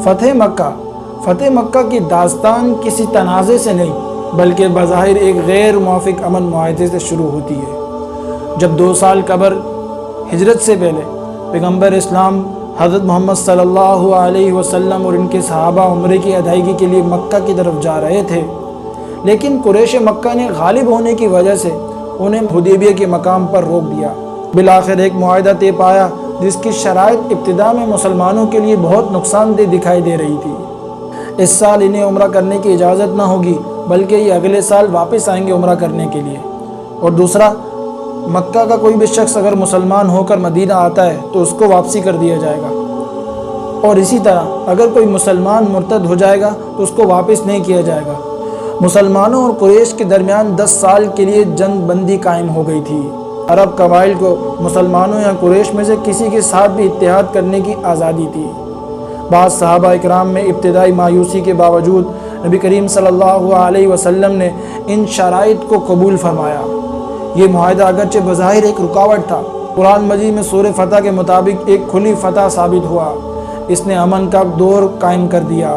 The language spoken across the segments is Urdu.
فتح مکہ کی داستان کسی تنازع سے نہیں بلکہ بظاہر ایک غیر موافق امن معاہدے سے شروع ہوتی ہے۔ جب 2 سال قبل ہجرت سے پہلے پیغمبر اسلام حضرت محمد صلی اللہ علیہ وسلم اور ان کے صحابہ عمرے کی ادائیگی کے لیے مکہ کی طرف جا رہے تھے، لیکن قریش مکہ نے غالب ہونے کی وجہ سے انہیں حدیبیہ کے مقام پر روک دیا۔ بالآخر ایک معاہدہ طے پایا جس کی شرائط ابتدا میں مسلمانوں کے لیے بہت نقصان دہ دکھائی دے رہی تھی۔ اس سال انہیں عمرہ کرنے کی اجازت نہ ہوگی بلکہ یہ اگلے سال واپس آئیں گے عمرہ کرنے کے لیے، اور دوسرا، مکہ کا کوئی بھی شخص اگر مسلمان ہو کر مدینہ آتا ہے تو اس کو واپسی کر دیا جائے گا، اور اسی طرح اگر کوئی مسلمان مرتد ہو جائے گا تو اس کو واپس نہیں کیا جائے گا۔ مسلمانوں اور قریش کے درمیان 10 سال کے لیے جنگ بندی قائم ہو گئی تھی۔ عرب قبائل کو مسلمانوں یا قریش میں سے کسی کے ساتھ بھی اتحاد کرنے کی آزادی تھی۔ بعض صحابہ اکرام میں ابتدائی مایوسی کے باوجود نبی کریم صلی اللہ علیہ وسلم نے ان شرائط کو قبول فرمایا۔ یہ معاہدہ اگرچہ بظاہر ایک رکاوٹ تھا، قرآن مجید میں سورہ فتح کے مطابق ایک کھلی فتح ثابت ہوا۔ اس نے امن کا دور قائم کر دیا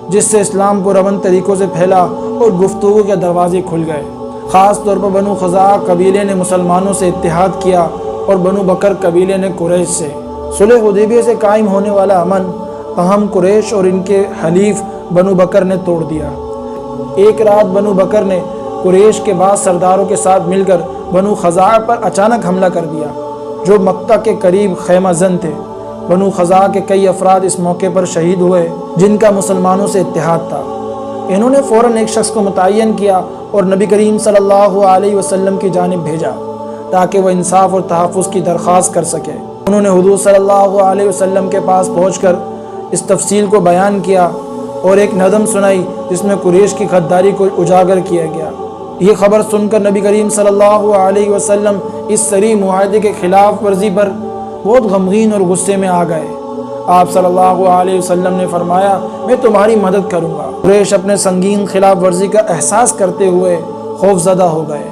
جس سے اسلام پرامن طریقوں سے پھیلا اور گفتگو کے دروازے کھل گئے۔ خاص طور پر بنو خزاعہ قبیلے نے مسلمانوں سے اتحاد کیا اور بنو بکر قبیلے نے قریش سے۔ صلح حدیبیہ سے قائم ہونے والا امن تاہم قریش اور ان کے حلیف بنو بکر نے توڑ دیا۔ ایک رات بنو بکر نے قریش کے بعض سرداروں کے ساتھ مل کر بنو خزاعہ پر اچانک حملہ کر دیا جو مکہ کے قریب خیمہ زن تھے۔ بنو خزاعہ کے کئی افراد اس موقع پر شہید ہوئے جن کا مسلمانوں سے اتحاد تھا۔ انہوں نے فوراً ایک شخص کو متعین کیا اور نبی کریم صلی اللہ علیہ وسلم کی جانب بھیجا تاکہ وہ انصاف اور تحفظ کی درخواست کر سکے۔ انہوں نے حضور صلی اللہ علیہ وسلم کے پاس پہنچ کر اس تفصیل کو بیان کیا اور ایک نظم سنائی جس میں قریش کی غداری کو اجاگر کیا گیا۔ یہ خبر سن کر نبی کریم صلی اللہ علیہ وسلم اس صریح معاہدے کے خلاف ورزی پر بہت غمگین اور غصے میں آ گئے۔ آپ صلی اللہ علیہ وسلم نے فرمایا، میں تمہاری مدد کروں گا۔ قریش اپنے سنگین خلاف ورزی کا احساس کرتے ہوئے خوف زدہ ہو گئے۔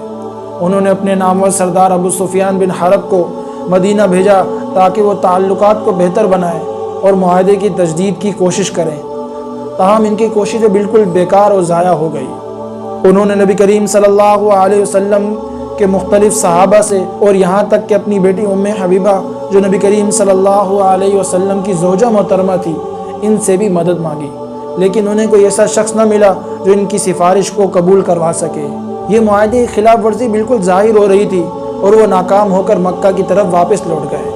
انہوں نے اپنے نامور سردار ابو سفیان بن حرب کو مدینہ بھیجا تاکہ وہ تعلقات کو بہتر بنائے اور معاہدے کی تجدید کی کوشش کریں، تاہم ان کی کوششیں بالکل بیکار اور ضائع ہو گئی۔ انہوں نے نبی کریم صلی اللہ علیہ وسلم کے مختلف صحابہ سے اور یہاں تک کہ اپنی بیٹی ام حبیبہ جو نبی کریم صلی اللہ علیہ وسلم کی زوجہ محترمہ تھی ان سے بھی مدد مانگی، لیکن انہیں کوئی ایسا شخص نہ ملا جو ان کی سفارش کو قبول کروا سکے۔ یہ معاہدے کی خلاف ورزی بالکل ظاہر ہو رہی تھی اور وہ ناکام ہو کر مکہ کی طرف واپس لوٹ گئے۔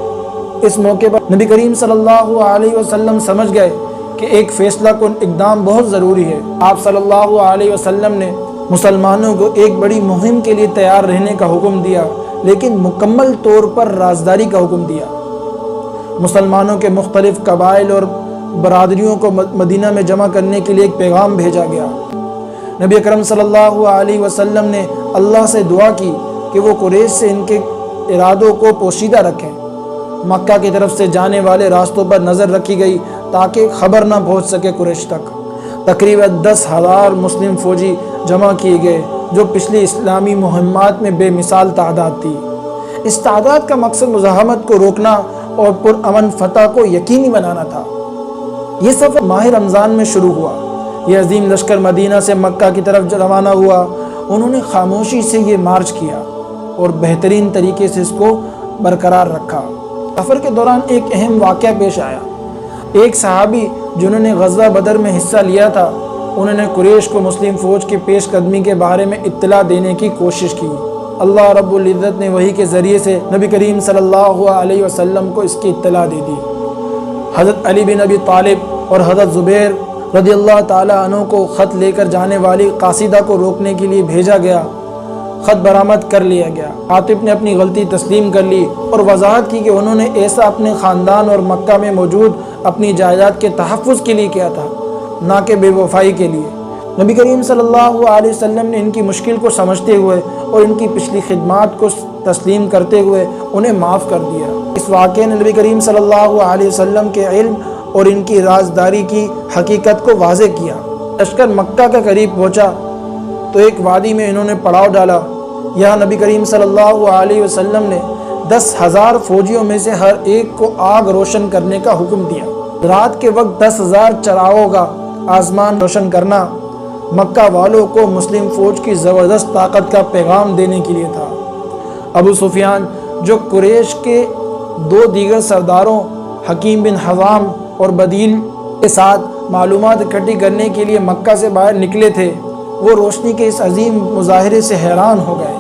اس موقع پر نبی کریم صلی اللہ علیہ وسلم سمجھ گئے کہ ایک فیصلہ کن اقدام بہت ضروری ہے۔ آپ صلی اللہ علیہ وسلم نے مسلمانوں کو ایک بڑی مہم کے لیے تیار رہنے کا حکم دیا، لیکن مکمل طور پر رازداری کا حکم دیا۔ مسلمانوں کے مختلف قبائل اور برادریوں کو مدینہ میں جمع کرنے کے لیے ایک پیغام بھیجا گیا۔ نبی اکرم صلی اللہ علیہ وسلم نے اللہ سے دعا کی کہ وہ قریش سے ان کے ارادوں کو پوشیدہ رکھیں۔ مکہ کی طرف سے جانے والے راستوں پر نظر رکھی گئی تاکہ خبر نہ پہنچ سکے قریش تک۔ تقریباً 10,000 مسلم فوجی جمع کیے گئے جو پچھلی اسلامی مہمات میں بے مثال تعداد تھی۔ اس تعداد کا مقصد مزاحمت کو روکنا اور پرامن فتح کو یقینی بنانا تھا۔ یہ سفر ماہ رمضان میں شروع ہوا۔ یہ عظیم لشکر مدینہ سے مکہ کی طرف روانہ ہوا۔ انہوں نے خاموشی سے یہ مارچ کیا اور بہترین طریقے سے اس کو برقرار رکھا۔ سفر کے دوران ایک اہم واقعہ پیش آیا۔ ایک صحابی جنہوں نے غزوہ بدر میں حصہ لیا تھا، انہوں نے قریش کو مسلم فوج کی پیش قدمی کے بارے میں اطلاع دینے کی کوشش کی۔ اللہ رب العزت نے وحی کے ذریعے سے نبی کریم صلی اللہ علیہ وسلم کو اس کی اطلاع دے دی۔ حضرت علی بن ابی طالب اور حضرت زبیر رضی اللہ تعالیٰ عنہ کو خط لے کر جانے والی قاصدہ کو روکنے کے لیے بھیجا گیا۔ خط برآمد کر لیا گیا۔ عاطف نے اپنی غلطی تسلیم کر لی اور وضاحت کی کہ انہوں نے ایسا اپنے خاندان اور مکہ میں موجود اپنی جائیداد کے تحفظ کے لیے کیا تھا، نہ کہ بے وفائی کے لیے۔ نبی کریم صلی اللہ علیہ وسلم نے ان کی مشکل کو سمجھتے ہوئے اور ان کی پچھلی خدمات کو تسلیم کرتے ہوئے انہیں معاف کر دیا۔ اس واقعے نے نبی کریم صلی اللہ علیہ وسلم کے علم اور ان کی رازداری کی حقیقت کو واضح کیا۔ لشکر مکہ کے قریب پہنچا تو ایک وادی میں انہوں نے پڑاؤ ڈالا۔ یہاں نبی کریم صلی اللہ علیہ وسلم نے 10,000 فوجیوں میں سے ہر ایک کو آگ روشن کرنے کا حکم دیا۔ رات کے وقت 10,000 چراغوں کا آسمان روشن کرنا مکہ والوں کو مسلم فوج کی زبردست طاقت کا پیغام دینے کے لیے تھا۔ ابو سفیان جو قریش کے 2 دیگر سرداروں حکیم بن حزام اور بدیل کے ساتھ معلومات اکٹھی کرنے کے لیے مکہ سے باہر نکلے تھے، وہ روشنی کے اس عظیم مظاہرے سے حیران ہو گئے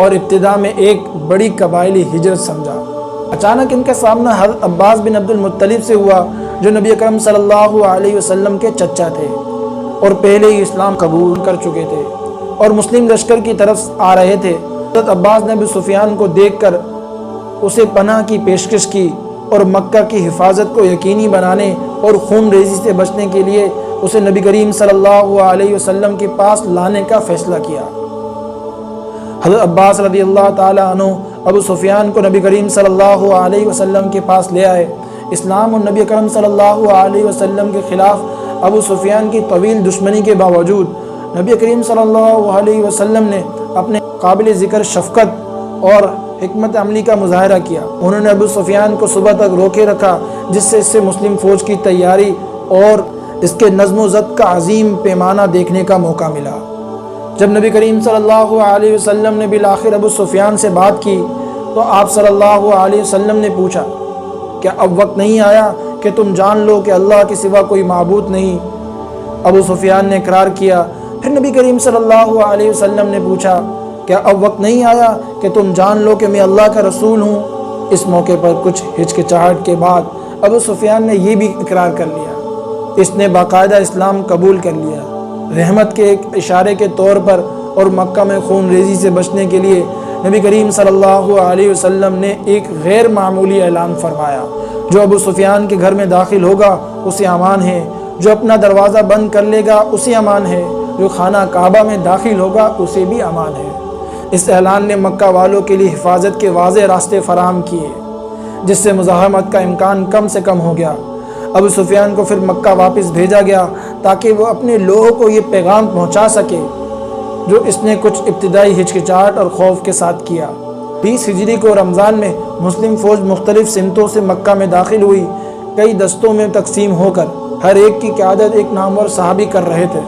اور ابتدا میں ایک بڑی قبائلی ہجرت سمجھا۔ اچانک ان کا سامنا حضرت عباس بن عبد المطلب سے ہوا، جو نبی اکرم صلی اللہ علیہ وسلم کے چچا تھے اور پہلے ہی اسلام قبول کر چکے تھے اور مسلم لشکر کی طرف آ رہے تھے۔ حضرت عباس نے ابو سفیان کو دیکھ کر اسے پناہ کی پیشکش کی اور مکہ کی حفاظت کو یقینی بنانے اور خون ریزی سے بچنے کے لیے اسے نبی کریم صلی اللہ علیہ وسلم کے پاس لانے کا فیصلہ کیا۔ حضرت عباس رضی اللہ تعالی عنہ ابو سفیان کو نبی کریم صلی اللہ علیہ وسلم کے پاس لے آئے۔ اسلام اور نبی کریم صلی اللہ علیہ وسلم کے خلاف ابو سفیان کی طویل دشمنی کے باوجود نبی کریم صلی اللہ علیہ وسلم نے اپنے قابل ذکر شفقت اور حکمت عملی کا مظاہرہ کیا۔ انہوں نے ابو سفیان کو صبح تک روکے رکھا، جس سے اس سے مسلم فوج کی تیاری اور اس کے نظم و ضبط کا عظیم پیمانہ دیکھنے کا موقع ملا۔ جب نبی کریم صلی اللہ علیہ وسلم نے بالآخر ابو سفیان سے بات کی تو آپ صلی اللہ علیہ وسلم نے پوچھا، کیا اب وقت نہیں آیا کہ تم جان لو کہ اللہ کے سوا کوئی معبود نہیں؟ ابو سفیان نے اقرار کیا۔ پھر نبی کریم صلی اللہ علیہ وسلم نے پوچھا، کیا اب وقت نہیں آیا کہ تم جان لو کہ میں اللہ کا رسول ہوں؟ اس موقع پر کچھ ہچکچاہٹ کے بعد ابو سفیان نے یہ بھی اقرار کر لیا۔ اس نے باقاعدہ اسلام قبول کر لیا۔ رحمت کے ایک اشارے کے طور پر اور مکہ میں خون ریزی سے بچنے کے لیے نبی کریم صلی اللہ علیہ وسلم نے ایک غیر معمولی اعلان فرمایا، جو ابو سفیان کے گھر میں داخل ہوگا اسے امان ہے، جو اپنا دروازہ بند کر لے گا اسے امان ہے، جو خانہ کعبہ میں داخل ہوگا اسے بھی امان ہے۔ اس اعلان نے مکہ والوں کے لیے حفاظت کے واضح راستے فراہم کیے، جس سے مزاحمت کا امکان کم سے کم ہو گیا۔ ابو سفیان کو پھر مکہ واپس بھیجا گیا تاکہ وہ اپنے لوگوں کو یہ پیغام پہنچا سکے جو اس نے کچھ ابتدائی ہچکچاہٹ اور خوف کے ساتھ کیا۔ 20 ہجری کو رمضان میں مسلم فوج مختلف سمتوں سے مکہ میں داخل ہوئی، کئی دستوں میں تقسیم ہو کر ہر ایک کی قیادت ایک نامور صحابی کر رہے تھے۔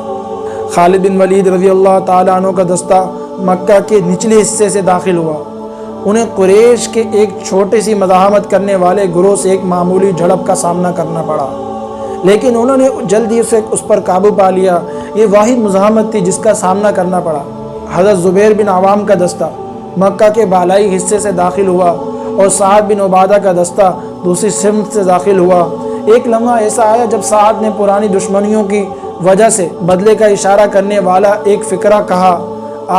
خالد بن ولید رضی اللہ تعالیٰ عنہ کا دستہ مکہ کے نچلے حصے سے داخل ہوا۔ انہیں قریش کے ایک چھوٹی سی مزاحمت کرنے والے گروہ سے ایک معمولی جھڑپ کا سامنا کرنا پڑا، لیکن انہوں نے جلدی اس پر قابو پا لیا۔ یہ واحد مزاحمت تھی جس کا سامنا کرنا پڑا۔ حضرت زبیر بن عوام کا دستہ مکہ کے بالائی حصے سے داخل ہوا اور سعد بن عبادہ کا دستہ دوسری سمت سے داخل ہوا۔ ایک لمحہ ایسا آیا جب سعد نے پرانی دشمنیوں کی وجہ سے بدلے کا اشارہ کرنے والا ایک فقرہ کہا،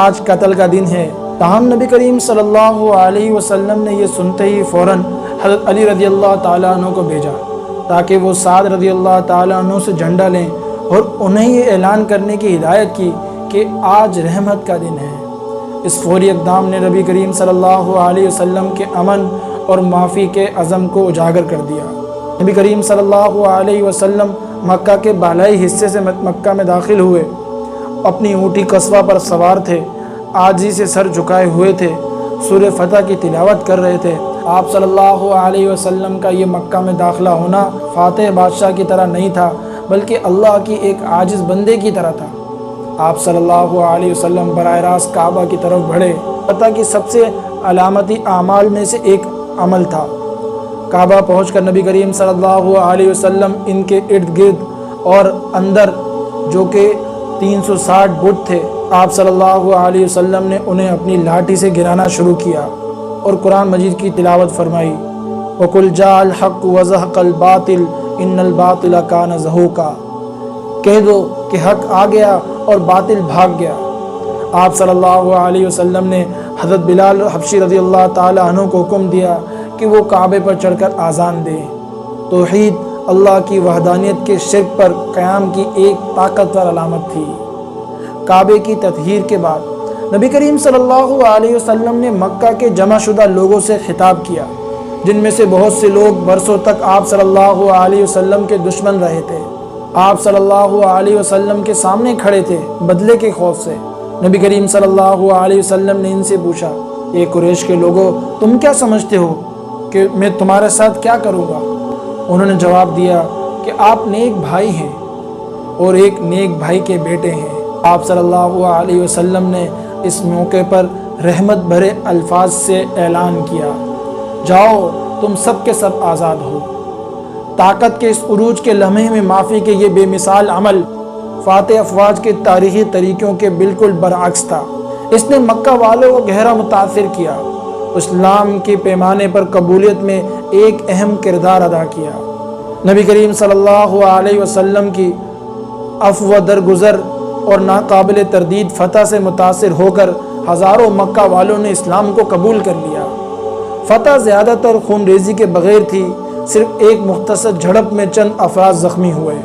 آج قتل کا دن ہے۔ تاہم نبی کریم صلی اللہ علیہ وسلم نے یہ سنتے ہی فوراً حضرت علی رضی اللہ تعالیٰ عنہ کو بھیجا تاکہ وہ سعد رضی اللہ تعالیٰ عنہ سے جھنڈا لیں اور انہیں یہ اعلان کرنے کی ہدایت کی کہ آج رحمت کا دن ہے۔ اس فوری اقدام نے نبی کریم صلی اللہ علیہ وسلم کے امن اور معافی کے عزم کو اجاگر کر دیا۔ نبی کریم صلی اللہ علیہ وسلم مکہ کے بالائی حصے سے مکہ میں داخل ہوئے، اپنی اونٹی قصوہ پر سوار تھے، عاجزی سے سر جھکائے ہوئے تھے، سورہ فتح کی تلاوت کر رہے تھے۔ آپ صلی اللہ علیہ وسلم کا یہ مکہ میں داخلہ ہونا فاتح بادشاہ کی طرح نہیں تھا، بلکہ اللہ کی ایک عاجز بندے کی طرح تھا۔ آپ صلی اللہ علیہ وسلم براہ راست کعبہ کی طرف بڑھے۔ فتح کی سب سے علامتی اعمال میں سے ایک عمل تھا۔ کعبہ پہنچ کر نبی کریم صلی اللہ علیہ وسلم ان کے ارد گرد اور اندر جو کہ 360 بت تھے، آپ صلی اللہ علیہ وسلم نے انہیں اپنی لاٹھی سے گرانا شروع کیا اور قرآن مجید کی تلاوت فرمائی، وَقُلْ جَاءَ الْحَقُّ وَزَهَقَ الْبَاطِلُ إِنَّ الْبَاطِلَ كَانَ زَهُوقًا، کہہ دو کہ حق آ گیا اور باطل بھاگ گیا۔ آپ صلی اللہ علیہ وسلم نے حضرت بلال حبشی رضی اللہ تعالی عنہ کو حکم دیا کہ وہ کعبے پر چڑھ کر آذان دیں۔ توحید، اللہ کی وحدانیت کے شرک پر قیام کی ایک طاقتور علامت تھی۔ کعبے کی تطہیر کے بعد نبی کریم صلی اللہ علیہ وسلم نے مکہ کے جمع شدہ لوگوں سے خطاب کیا، جن میں سے بہت سے لوگ برسوں تک آپ صلی اللہ علیہ وسلم کے دشمن رہے تھے۔ آپ صلی اللہ علیہ وسلم کے سامنے کھڑے تھے بدلے کے خوف سے۔ نبی کریم صلی اللہ علیہ وسلم نے ان سے پوچھا، اے قریش کے لوگوں، تم کیا سمجھتے ہو کہ میں تمہارے ساتھ کیا کروں گا؟ انہوں نے جواب دیا کہ آپ نیک بھائی ہیں اور ایک نیک بھائی کے بیٹے ہیں۔ آپ صلی اللہ علیہ وسلم نے اس موقع پر رحمت بھرے الفاظ سے اعلان کیا، جاؤ تم سب کے سب آزاد ہو۔ طاقت کے اس عروج کے لمحے میں معافی کے یہ بے مثال عمل فاتح افواج کے تاریخی طریقوں کے بالکل برعکس تھا۔ اس نے مکہ والوں کو گہرا متاثر کیا، اسلام کے پیمانے پر قبولیت میں ایک اہم کردار ادا کیا۔ نبی کریم صلی اللہ علیہ وسلم کی عفو درگزر اور ناقابل تردید فتح سے متاثر ہو کر ہزاروں مکہ والوں نے اسلام کو قبول کر لیا۔ فتح زیادہ تر خون ریزی کے بغیر تھی، صرف ایک مختصر جھڑپ میں چند افراد زخمی ہوئے۔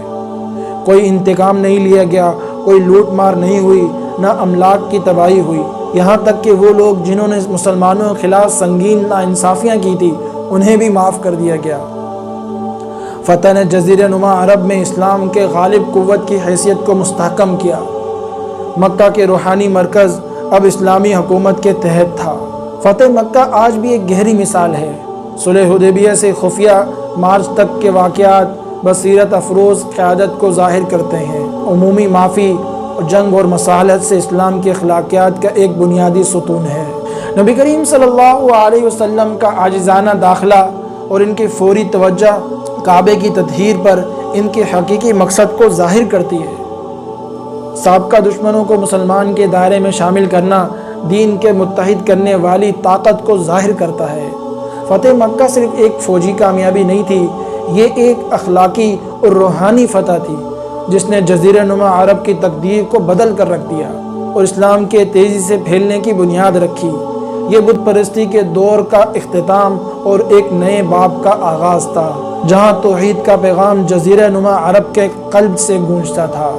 کوئی انتقام نہیں لیا گیا، کوئی لوٹ مار نہیں ہوئی، نہ املاک کی تباہی ہوئی، یہاں تک کہ وہ لوگ جنہوں نے مسلمانوں کے خلاف سنگین ناانصافیاں کی تھی انہیں بھی معاف کر دیا گیا۔ فتح نے جزیرہ نما عرب میں اسلام کے غالب قوت کی حیثیت کو مستحکم کیا۔ مکہ کے روحانی مرکز اب اسلامی حکومت کے تحت تھا۔ فتح مکہ آج بھی ایک گہری مثال ہے۔ صلح حدیبیہ سے خفیہ مارچ تک کے واقعات بصیرت افروز قیادت کو ظاہر کرتے ہیں۔ عمومی معافی جنگ اور مصالحت سے اسلام کے اخلاقیات کا ایک بنیادی ستون ہے۔ نبی کریم صلی اللہ علیہ وسلم کا عاجزانہ داخلہ اور ان کی فوری توجہ کعبے کی تطہیر پر ان کے حقیقی مقصد کو ظاہر کرتی ہے۔ سابقہ دشمنوں کو مسلمان کے دائرے میں شامل کرنا دین کے متحد کرنے والی طاقت کو ظاہر کرتا ہے۔ فتح مکہ صرف ایک فوجی کامیابی نہیں تھی، یہ ایک اخلاقی اور روحانی فتح تھی جس نے جزیرہ نما عرب کی تقدیر کو بدل کر رکھ دیا اور اسلام کے تیزی سے پھیلنے کی بنیاد رکھی۔ یہ بت پرستی کے دور کا اختتام اور ایک نئے باب کا آغاز تھا، جہاں توحید کا پیغام جزیرہ نما عرب کے قلب سے گونجتا تھا۔